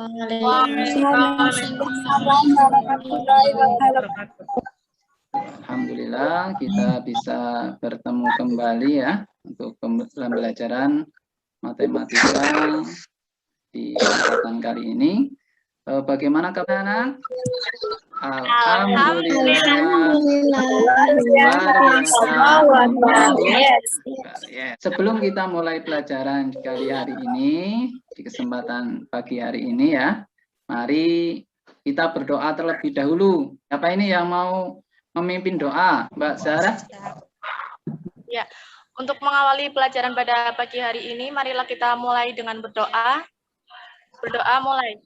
Waalaikumsalam warahmatullahi wabarakatuh. Alhamdulillah kita bisa bertemu kembali ya untuk pembelajaran matematika di kesempatan kali ini. Bagaimana kabarnya? Alhamdulillah. Sebelum kita mulai pelajaran kali hari ini, di kesempatan pagi hari ini ya, mari kita berdoa terlebih dahulu. Apa ini yang mau memimpin doa, Mbak Sarah? Ya, untuk mengawali pelajaran pada pagi hari ini, marilah kita mulai dengan berdoa. Berdoa mulai.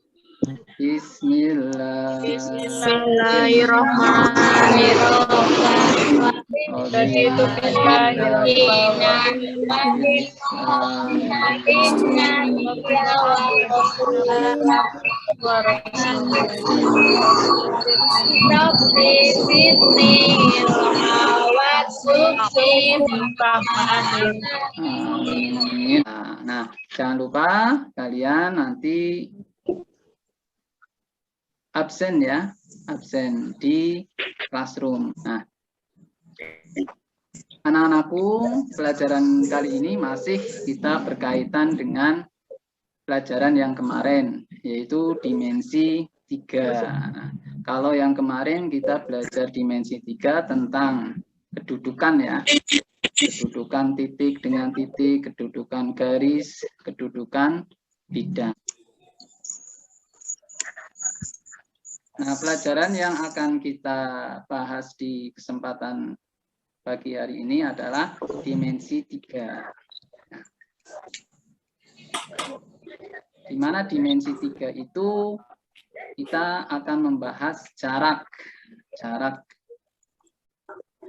Nah, jangan lupa kalian nanti absen ya, absen di classroom. Nah, anak-anakku, pelajaran kali ini masih kita berkaitan dengan pelajaran yang kemarin, yaitu dimensi 3. Nah, kalau yang kemarin kita belajar dimensi 3 tentang kedudukan ya, kedudukan titik dengan titik, kedudukan garis, kedudukan bidang. Nah, pelajaran yang akan kita bahas di kesempatan pagi hari ini adalah dimensi 3. Di mana dimensi 3 itu kita akan membahas jarak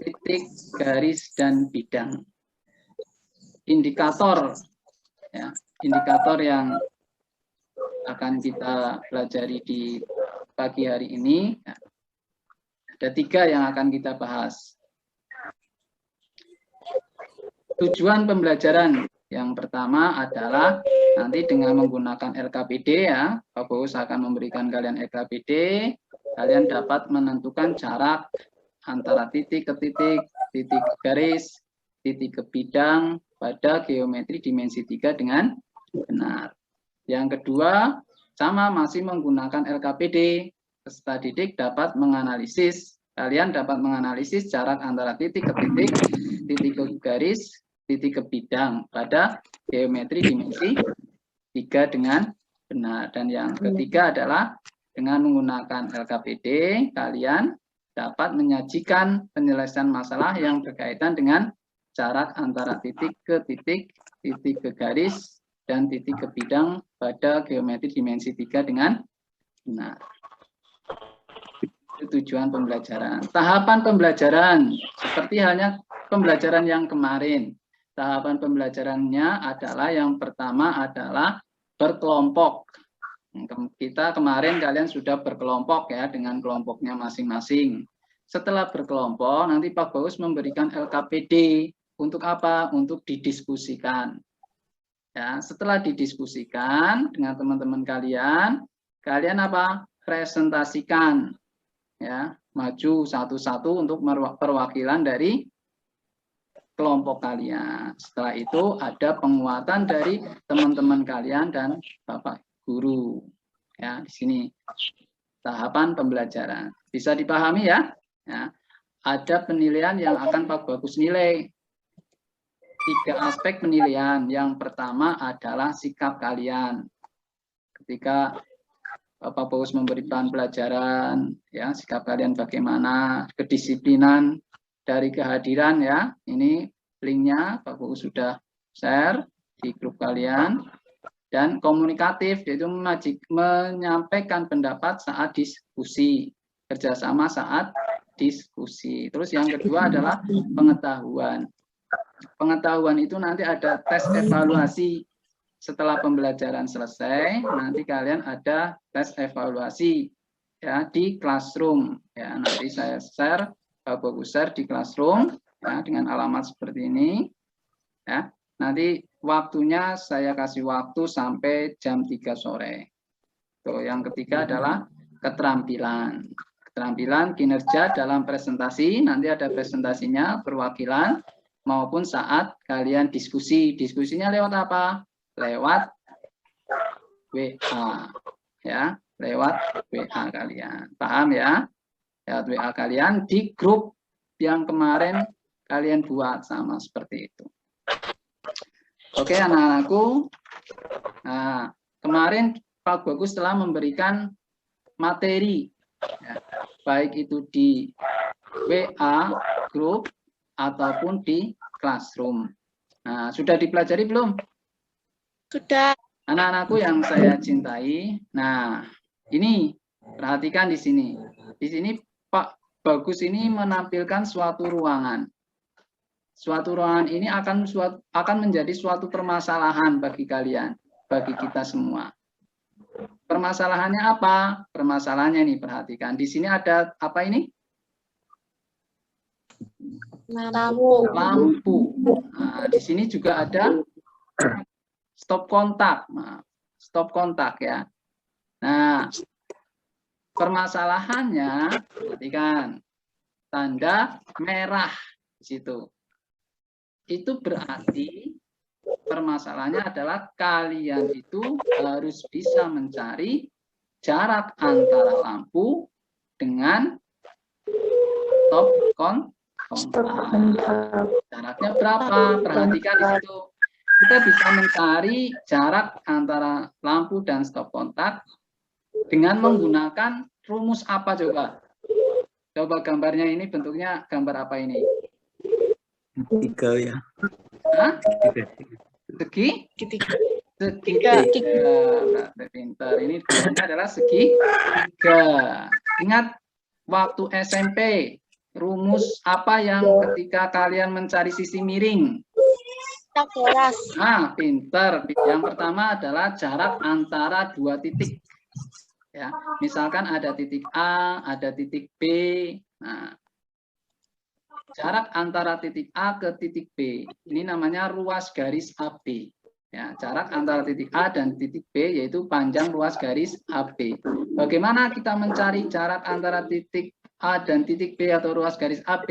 titik, garis, dan bidang. Indikator ya, indikator yang akan kita pelajari di pagi hari ini, ada 3 yang akan kita bahas. Tujuan pembelajaran yang pertama adalah nanti dengan menggunakan LKPD ya, Pak Bos akan memberikan kalian LKPD, kalian dapat menentukan jarak antara titik ke titik, titik ke garis, titik ke bidang pada geometri dimensi 3 dengan benar. Yang kedua, sama masih menggunakan LKPD, peserta didik dapat menganalisis, kalian dapat menganalisis jarak antara titik ke titik, titik ke garis, titik ke bidang pada geometri dimensi 3 dengan benar. Dan yang ketiga adalah dengan menggunakan LKPD, kalian dapat menyajikan penyelesaian masalah yang berkaitan dengan jarak antara titik ke titik, titik ke garis, dan titik ke bidang pada geometri dimensi 3 dengan benar. Itu tujuan pembelajaran. Tahapan pembelajaran, seperti halnya pembelajaran yang kemarin. Tahapan pembelajarannya adalah yang pertama adalah berkelompok. Kita kemarin kalian sudah berkelompok ya dengan kelompoknya masing-masing. Setelah berkelompok, nanti Pak Baus memberikan LKPD. Untuk apa? Untuk didiskusikan. Ya, setelah didiskusikan dengan teman-teman kalian, kalian apa? Presentasikan. Ya, maju satu-satu untuk perwakilan dari kelompok kalian. Setelah itu ada penguatan dari teman-teman kalian dan Bapak guru. Ya, di sini tahapan pembelajaran. Bisa dipahami ya? Ya. Ada penilaian yang akan Pak Bagus nilai. 3 aspek penilaian. Yang pertama adalah sikap kalian. Ketika Bapak Bagus memberikan pelajaran, ya, sikap kalian bagaimana, kedisiplinan dari kehadiran ya. Ini linknya Pak Bagus sudah share di grup kalian. Dan komunikatif, yaitu menyampaikan pendapat saat diskusi, kerjasama saat diskusi. Terus yang kedua adalah pengetahuan. Pengetahuan itu nanti ada tes evaluasi setelah pembelajaran selesai. Nanti kalian ada tes evaluasi ya di classroom. Ya, nanti saya share, Pak Bagus share di classroom ya, dengan alamat seperti ini. Ya, nanti waktunya saya kasih waktu sampai jam 3 sore. Tuh, yang ketiga adalah keterampilan. Keterampilan kinerja dalam presentasi, nanti ada presentasinya, perwakilan, maupun saat kalian diskusi. Diskusinya lewat apa? Lewat WA. Ya, lewat WA kalian. Paham ya? Lewat WA kalian di grup yang kemarin kalian buat, sama seperti itu. Oke anak-anakku. Nah, kemarin Pak Bagus telah memberikan materi, ya, baik itu di WA grup ataupun di classroom. Nah, sudah dipelajari belum? Sudah. Anak-anakku yang saya cintai. Nah, ini perhatikan di sini. Di sini Pak Bagus ini menampilkan suatu ruangan. Suatu ruangan ini akan menjadi suatu permasalahan bagi kalian, bagi kita semua. Permasalahannya apa? Permasalahannya nih, perhatikan. Di sini ada apa ini? Lampu. Lampu. Nah, di sini juga ada stop kontak. Nah, stop kontak ya. Nah, permasalahannya, perhatikan, tanda merah di situ. Itu berarti permasalahannya adalah kalian itu harus bisa mencari jarak antara lampu dengan stop kontak. Jaraknya berapa? Perhatikan di situ. Kita bisa mencari jarak antara lampu dan stop kontak dengan menggunakan rumus apa coba? Coba gambarnya ini bentuknya gambar apa ini? Tiga ya. Hah? Segi? Segitiga. Berarti pintar. Ini gambarnya adalah segitiga. Ingat waktu SMP, rumus apa yang ketika kalian mencari sisi miring? Pitagoras. Nah, pintar. Yang pertama adalah jarak antara dua titik. Ya, misalkan ada titik A, ada titik B. Nah, jarak antara titik A ke titik B ini namanya ruas garis AB. Ya, jarak antara titik A dan titik B yaitu panjang ruas garis AB. Bagaimana kita mencari jarak antara titik A dan titik B atau ruas garis AB?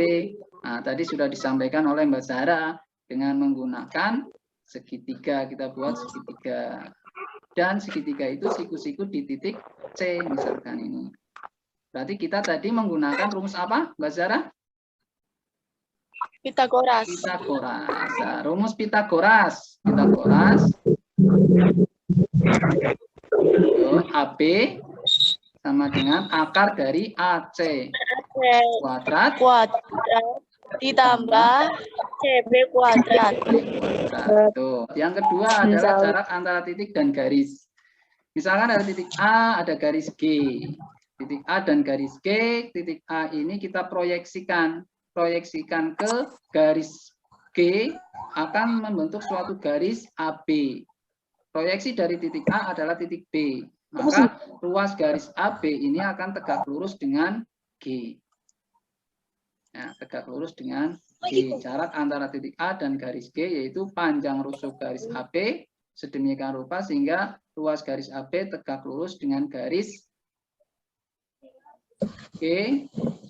Nah, tadi sudah disampaikan oleh Mbak Zahra dengan menggunakan segitiga. Kita buat segitiga. Dan segitiga itu siku-siku di titik C misalkan ini. Berarti kita tadi menggunakan rumus apa, Mbak Zahra? Pitagoras. Pitagoras. Nah, rumus Pitagoras. Pitagoras. AB sama dengan akar dari AC. Kuadrat Ditambah CB kuadrat. Tuh. Yang kedua adalah jarak antara titik dan garis. Misalkan ada titik A, ada garis G. Titik A dan garis G, titik A ini kita proyeksikan ke garis G akan membentuk suatu garis AB. Proyeksi dari titik A adalah titik B. Maka ruas garis AB ini akan tegak lurus dengan G. Ya, tegak lurus dengan G. Jarak antara titik A dan garis G yaitu panjang rusuk garis AB sedemikian rupa sehingga ruas garis AB tegak lurus dengan garis G.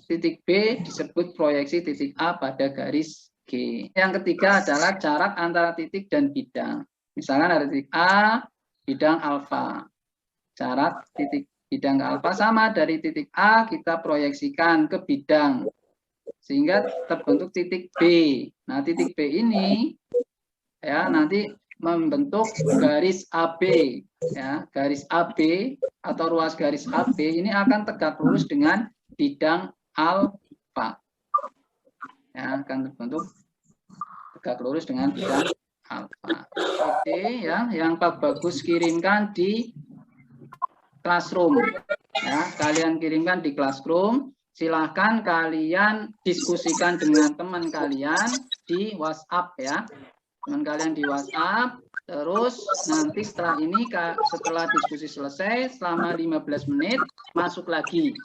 Titik B disebut proyeksi titik A pada garis G. Yang ketiga adalah jarak antara titik dan bidang. Misalkan ada titik A, bidang alfa. Jarak titik bidang ke alfa sama dari titik A kita proyeksikan ke bidang. Sehingga terbentuk titik B. Nah, titik B ini ya nanti membentuk garis AB. Ya, garis AB atau ruas garis AB ini akan tegak lurus dengan bidang alfa. Ya, akan terbentuk tegak lurus dengan bidang alfa. Oke ya, yang Pak Bagus kirimkan di classroom. Ya, kalian kirimkan di classroom. Silahkan kalian diskusikan dengan teman kalian di WhatsApp ya. Teman kalian di WhatsApp. Terus nanti setelah ini, setelah diskusi selesai, selama 15 menit, masuk lagi.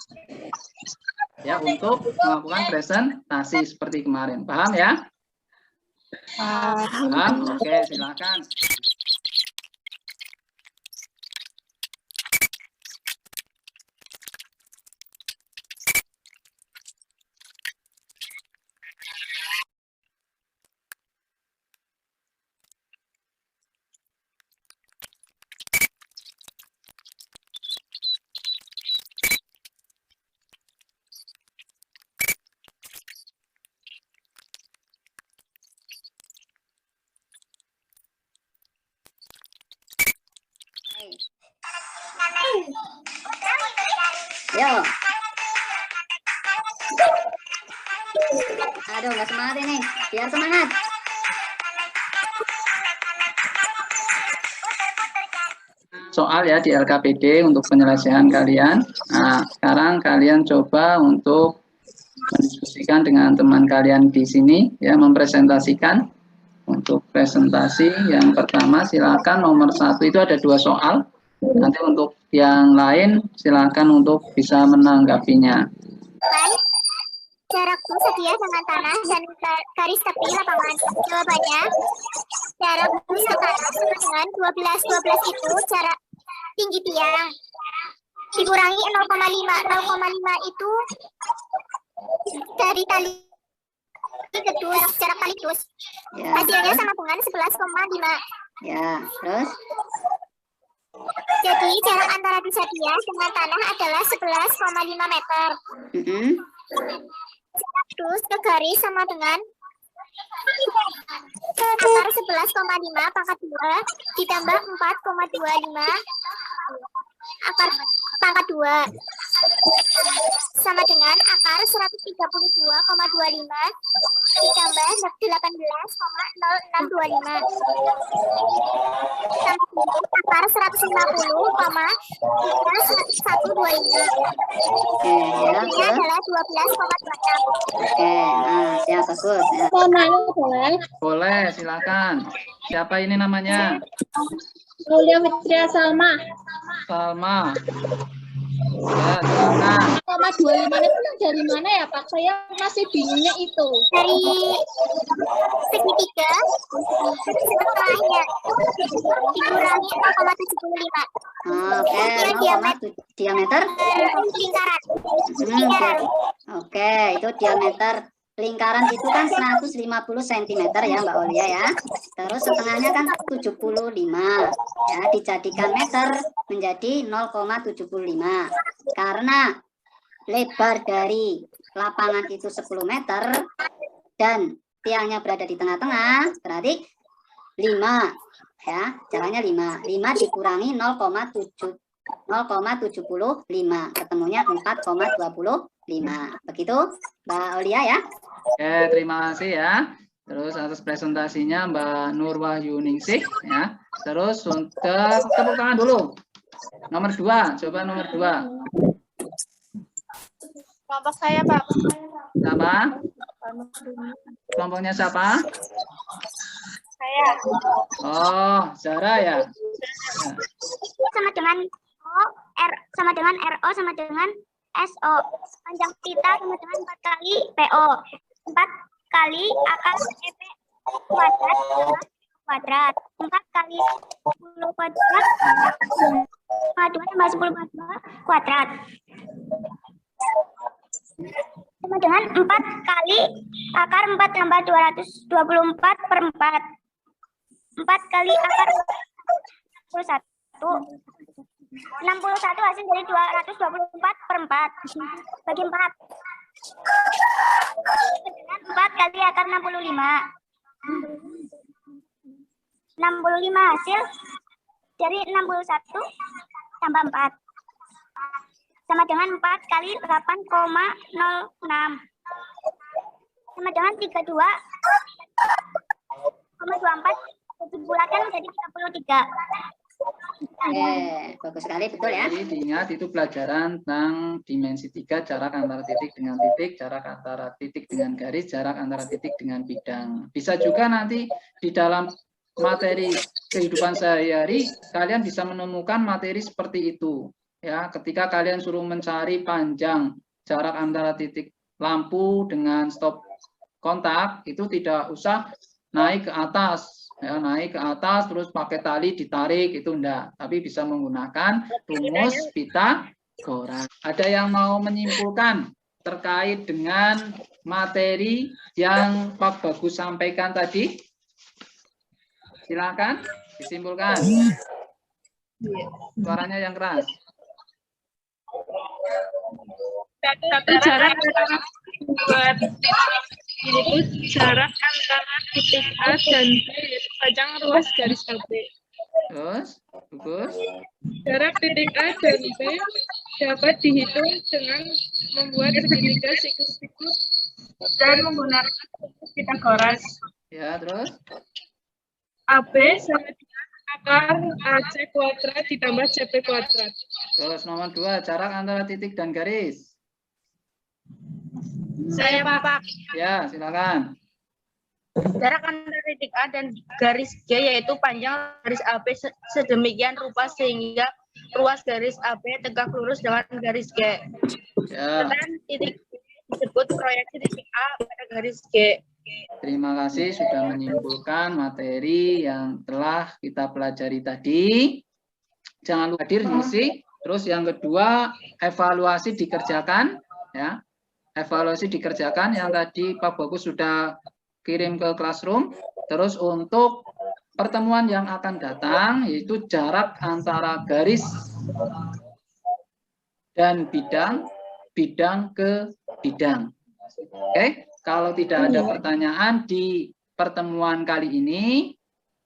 Ya, untuk melakukan presentasi seperti kemarin. Paham ya? Paham? Oke, silakan. Yo. Aduh, nggak semangat ini. Biar semangat. Soal ya di LKPD untuk penyelesaian kalian. Nah, sekarang kalian coba untuk mendiskusikan dengan teman kalian di sini, ya, mempresentasikan. Untuk presentasi yang pertama, silakan nomor 1 itu ada 2 soal. Nanti untuk yang lain silakan untuk bisa menanggapinya. Jarak bus sedia dengan tanah dan garis tepi lapangan. Jawabannya, jarak bus ke tanah sama dengan 12 itu jarak tinggi tiang. Dikurangi 0,5 itu dari tali ke dus, jarak tali dus. Ya. Hasilnya sama dengan 11,5. Ya, terus? Jadi jarak antara dus sedia dengan tanah adalah 11,5 meter. Jarak dus ke garis sama dengan akar 11,5 pangkat 2 ditambah 4,25 akar pangkat 2 sama dengan akar 132,25 ditambah 18,0625 sama dengan akar 150,125. Oke, ya. Ini adalah 12,26. Oke, nah, siap, bagus. Ya. Boleh, silakan. Siapa ini namanya? Aulia Fitria Salma. Salma. Ya, silakan. 0,25 itu dari mana ya Pak? Saya masih bingungnya itu. Dari segitiga setelahnya dikurangi 0,75. Oke, diameter? Lingkaran. Oke, itu diameter lingkaran itu kan 150 cm ya Mbak Aulia ya. Terus setengahnya kan 75. Ya, dijadikan meter menjadi 0,75. Karena lebar dari lapangan itu 10 meter dan tiangnya berada di tengah-tengah, berarti 5. Ya, caranya 5. 5 dikurangi 0,75. Ketemunya 4,25. Begitu Mbak Aulia ya. Oke, terima kasih ya. Terus atas presentasinya Mbak Nurwahyuningsih ya. Terus untuk tepuk tangan dulu. Nomor 2, coba nomor 2. Kelompok saya, Pak. Siapa? Kelompoknya siapa? Saya. Oh, Zara ya. Sama dengan sama dengan RO sama dengan SO. Panjang pita sama dengan 4 kali PO. 4 kali akar EP kuadrat. 4 kali 10 kuadrat. 2 tambah 10 kuadrat. Sama dengan 4 kali akar 4 tambah 224 per 4. 4 kali akar 61 hasil dari 224 per 4 bagi 4. Dengan 4 kali akar 65. 65 hasil dari 61 tambah 4. Sama dengan 4 kali 8,06. Sama dengan 32,24 dibulatkan menjadi 33. Oke, bagus sekali, betul ya. Jadi diingat itu pelajaran tentang dimensi 3, jarak antara titik dengan titik, jarak antara titik dengan garis, jarak antara titik dengan bidang. Bisa juga nanti di dalam materi kehidupan sehari-hari kalian bisa menemukan materi seperti itu. Ya, ketika kalian suruh mencari panjang jarak antara titik lampu dengan stop kontak, itu tidak usah naik ke atas. Ya, naik ke atas terus pakai tali ditarik, itu enggak, tapi bisa menggunakan rumus Pitagoras. Ada yang mau menyimpulkan terkait dengan materi yang Pak Bagus sampaikan tadi? Silakan disimpulkan. Suaranya yang keras. Satu jarak antara buat yaitu jarak antara titik A dan B yaitu panjang ruas garis AB. Terus, bagus. Jarak titik A dan B dapat dihitung dengan membuat segitiga sikus-sikus dan menggunakan Pythagoras. Ya, terus? AB sama dengan akar AC kuadrat ditambah CB kuadrat. Terus nomor 2, jarak antara titik dan garis. Saya Pak. Ya, silakan. Jarak antara titik A dan garis G yaitu panjang garis AB sedemikian rupa sehingga ruas garis AB tegak lurus dengan garis G. Ya, Dan titik disebut proyeksi titik A pada garis G. terima kasih sudah menyimpulkan materi yang telah kita pelajari tadi. Jangan lupa hadir ngisi. Terus yang kedua, evaluasi dikerjakan, ya. Evaluasi dikerjakan yang tadi Pak Bagus sudah kirim ke classroom. Terus untuk pertemuan yang akan datang yaitu jarak antara garis dan bidang, bidang ke bidang. Oke, kalau tidak ada pertanyaan di pertemuan kali ini,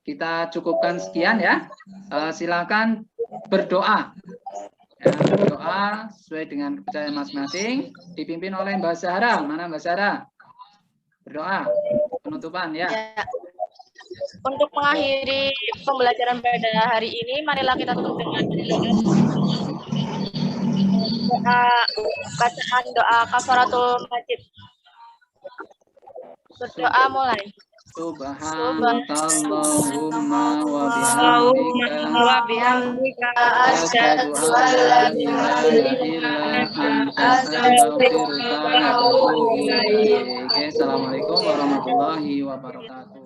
kita cukupkan sekian ya. Silakan berdoa. Ya, berdoa sesuai dengan kepercayaan masing-masing, dipimpin oleh Mbak Zahra. Mana Mbak Zahra? Berdoa penutupan ya. Untuk mengakhiri pembelajaran pada hari ini, marilah kita tutup dengan bacaan doa kafaratul majid. Berdoa mulai. Subhanakallahumma wa bihamdika Asyhadu asyhadu an la ilaha illa anta astaghfiruka wa atubu ilaik. Assalamualaikum warahmatullahi wabarakatuh.